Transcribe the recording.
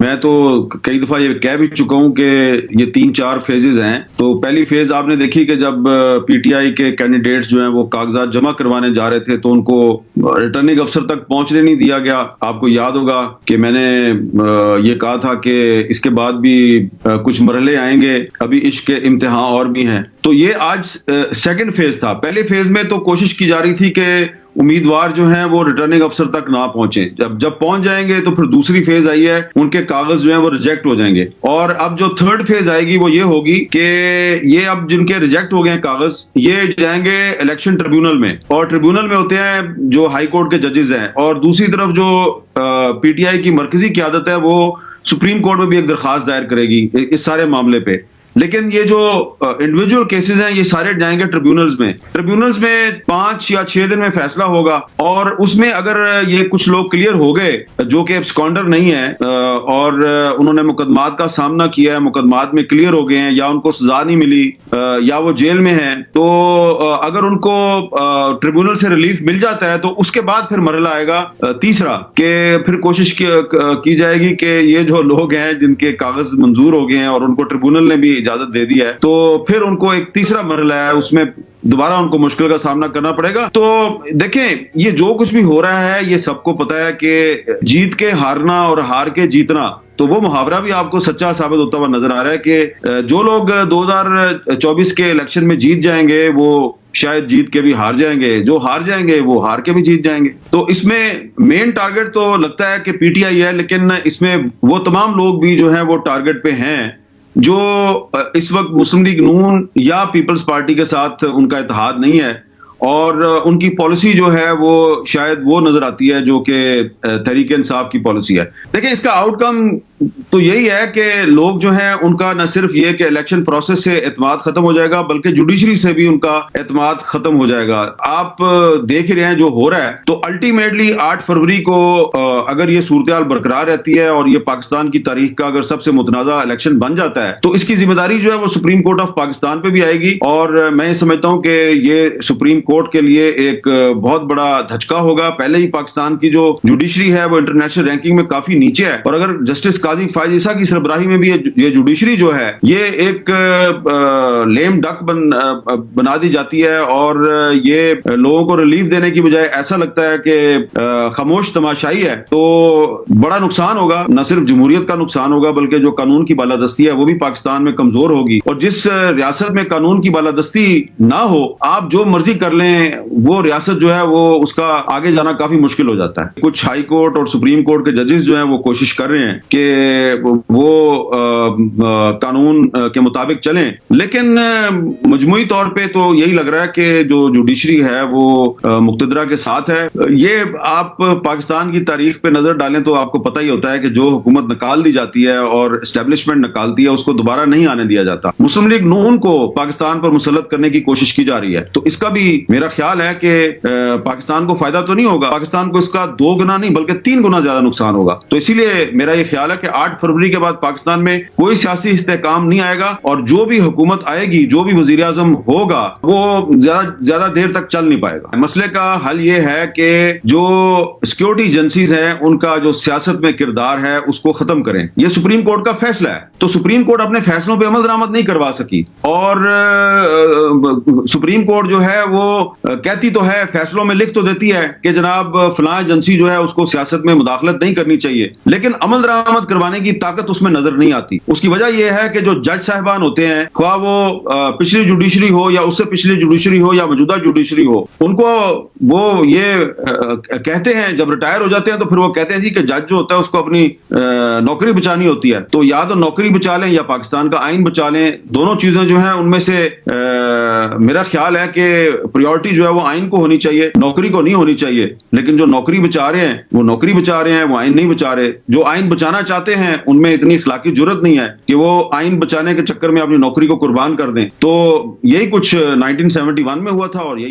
میں تو کئی دفعہ یہ کہہ بھی چکا ہوں کہ یہ 3-4 فیزز ہیں. تو پہلی فیز آپ نے دیکھی کہ جب پی ٹی آئی کے کینڈیڈیٹس جو ہیں وہ کاغذات جمع کروانے جا رہے تھے تو ان کو ریٹرننگ افسر تک پہنچنے نہیں دیا گیا. آپ کو یاد ہوگا کہ میں نے یہ کہا تھا کہ اس کے بعد بھی کچھ مرحلے آئیں گے, ابھی عشق کے امتحان اور بھی ہیں. تو یہ آج سیکنڈ فیز تھا. پہلے فیز میں تو کوشش کی جا رہی تھی کہ امیدوار جو ہیں وہ ریٹرننگ افسر تک نہ پہنچیں. جب پہنچ جائیں گے تو پھر دوسری فیز آئی ہے, ان کے کاغذ جو ہیں وہ ریجیکٹ ہو جائیں گے. اور اب جو تھرڈ فیز آئے گی وہ یہ ہوگی کہ یہ اب جن کے ریجیکٹ ہو گئے ہیں کاغذ, یہ جائیں گے الیکشن ٹریبیونل میں, اور ٹریبیونل میں ہوتے ہیں جو ہائی کورٹ کے ججز ہیں, اور دوسری طرف جو پی ٹی آئی کی مرکزی قیادت ہے وہ سپریم کورٹ میں بھی ایک درخواست دائر کرے گی اس سارے معاملے پہ. لیکن یہ جو انڈیویجول کیسز ہیں یہ سارے جائیں گے ٹریبیونلز میں. ٹریبیونلز میں 5 یا 6 دن میں فیصلہ ہوگا, اور اس میں اگر یہ کچھ لوگ کلیئر ہو گئے جو کہ ایبسکانڈر نہیں ہے اور انہوں نے مقدمات کا سامنا کیا ہے, مقدمات میں کلیئر ہو گئے ہیں, یا ان کو سزا نہیں ملی یا وہ جیل میں ہیں, تو اگر ان کو ٹریبیونل سے ریلیف مل جاتا ہے تو اس کے بعد پھر مرحلہ آئے گا تیسرا, کہ پھر کوشش کی جائے گی کہ یہ جو لوگ ہیں جن کے کاغذ منظور ہو گئے ہیں اور ان کو ٹریبیونل نے بھی اجازت دے دی ہے, تو پھر ان کو ایک تیسرا مرحلہ ہے, اس میں دوبارہ ان کو مشکل کا سامنا کرنا پڑے گا. تو دیکھیں یہ جو کچھ بھی ہو رہا ہے یہ سب کو پتا ہے کہ جیت کے ہارنا اور ہار کے جیتنا, تو وہ محاورہ بھی آپ کو سچا ثابت ہوتا ہوا نظر آ رہا ہے کہ جو لوگ 2024 کے الیکشن میں جیت جائیں گے وہ شاید جیت کے بھی ہار جائیں گے, جو ہار جائیں گے وہ ہار کے بھی جیت جائیں گے. تو اس میں مین ٹارگٹ تو لگتا ہے کہ پی ٹی آئی ہے, لیکن اس میں وہ تمام لوگ بھی جو ہیں وہ ٹارگٹ پہ ہیں جو اس وقت مسلم لیگ نون یا پیپلز پارٹی کے ساتھ ان کا اتحاد نہیں ہے, اور ان کی پالیسی جو ہے وہ شاید وہ نظر آتی ہے جو کہ تحریک انصاف کی پالیسی ہے. دیکھیں اس کا آؤٹ کم تو یہی ہے کہ لوگ جو ہیں ان کا نہ صرف یہ کہ الیکشن پروسیس سے اعتماد ختم ہو جائے گا, بلکہ جوڈیشری سے بھی ان کا اعتماد ختم ہو جائے گا. آپ دیکھ رہے ہیں جو ہو رہا ہے, تو الٹیمیٹلی 8 فروری کو اگر یہ صورتحال برقرار رہتی ہے اور یہ پاکستان کی تاریخ کا اگر سب سے متنازع الیکشن بن جاتا ہے, تو اس کی ذمہ داری جو ہے وہ سپریم کورٹ آف پاکستان پہ بھی آئے گی. اور میں یہ سمجھتا ہوں کہ یہ سپریم کورٹ کے لیے ایک بہت بڑا دھچکا ہوگا. پہلے ہی پاکستان کی جو جوڈیشری ہے وہ انٹرنیشنل رینکنگ میں کافی نیچے ہے, اور اگر جسٹس قاضی فائز عیسیٰ کی سربراہی میں بھی یہ جوڈیشری جو ہے یہ ایک لیم ڈک بنا دی جاتی ہے, اور یہ لوگوں کو ریلیف دینے کی بجائے ایسا لگتا ہے کہ خاموش تماشائی ہے, تو بڑا نقصان ہوگا. نہ صرف جمہوریت کا نقصان ہوگا بلکہ جو قانون کی بالادستی ہے وہ بھی پاکستان میں کمزور ہوگی. اور جس ریاست میں قانون کی بالادستی نہ ہو, آپ جو مرضی کر لیں, وہ ریاست جو ہے وہ اس کا آگے جانا کافی مشکل ہو جاتا ہے. کچھ ہائی کورٹ اور سپریم کورٹ کے ججز جو ہیں وہ کوشش کر رہے ہیں کہ وہ قانون کے مطابق چلیں, لیکن مجموعی طور پہ تو یہی لگ رہا ہے کہ جو جوڈیشری ہے وہ مقتدرہ کے ساتھ ہے. یہ آپ پاکستان کی تاریخ پہ نظر ڈالیں تو آپ کو پتہ ہی ہوتا ہے کہ جو حکومت نکال دی جاتی ہے اور اسٹیبلشمنٹ نکالتی ہے اس کو دوبارہ نہیں آنے دیا جاتا. مسلم لیگ نون کو پاکستان پر مسلط کرنے کی کوشش کی جا رہی ہے, تو اس کا بھی میرا خیال ہے کہ پاکستان کو فائدہ تو نہیں ہوگا, پاکستان کو اس کا 2 گنا نہیں بلکہ 3 گنا زیادہ نقصان ہوگا. تو اسی لیے میرا یہ خیال ہے کہ 8 فروری کے بعد پاکستان میں کوئی سیاسی استحکام نہیں آئے گا, اور جو بھی حکومت آئے گی, جو بھی وزیر اعظم ہوگا, وہ زیادہ دیر تک چل نہیں پائے گا. مسئلے کا حل یہ ہے کہ جو سیکورٹی ایجنسیز ہیں ان کا جو سیاست میں کردار ہے اس کو ختم کریں. یہ سپریم کورٹ کا فیصلہ ہے, تو سپریم کورٹ اپنے فیصلوں پہ عمل درآمد نہیں کروا سکی, اور سپریم کورٹ جو ہے وہ کہتی تو ہے, فیصلوں میں لکھ تو دیتی ہے کہ جناب فلاں ایجنسی جو ہے اس کو سیاست میں مداخلت نہیں کرنی چاہیے, لیکن عمل درآمد کروانے کی طاقت اس میں نظر نہیں آتی. اس کی وجہ یہ ہے کہ جو جج صاحبان ہوتے ہیں, خواہ وہ پچھلی جوڈیشری ہو یا اس سے پچھلی جوڈیشری ہو یا موجودہ جوڈیشری ہو, ان کو وہ یہ کہتے ہیں جب ریٹائر ہو جاتے ہیں تو پھر وہ کہتے ہیں جی کہ جج جو ہوتا ہے اس کو اپنی نوکری بچانی ہوتی ہے. تو یا تو نوکری بچا لیں یا پاکستان کا آئین بچا لیں, دونوں چیزیں جو ہیں ان میں سے میرا خیال ہے کہ پریورٹی جو ہے وہ آئین کو ہونی چاہیے, نوکری کو نہیں ہونی چاہیے. لیکن جو نوکری بچا رہے ہیں وہ نوکری بچا رہے ہیں, وہ آئین نہیں بچا رہے. جو آئین بچانا چاہتے ہیں ان میں اتنی اخلاقی جرت نہیں ہے کہ وہ آئین بچانے کے چکر میں اپنی نوکری کو قربان کر دیں. تو یہی کچھ 1971 میں ہوا تھا, اور یہی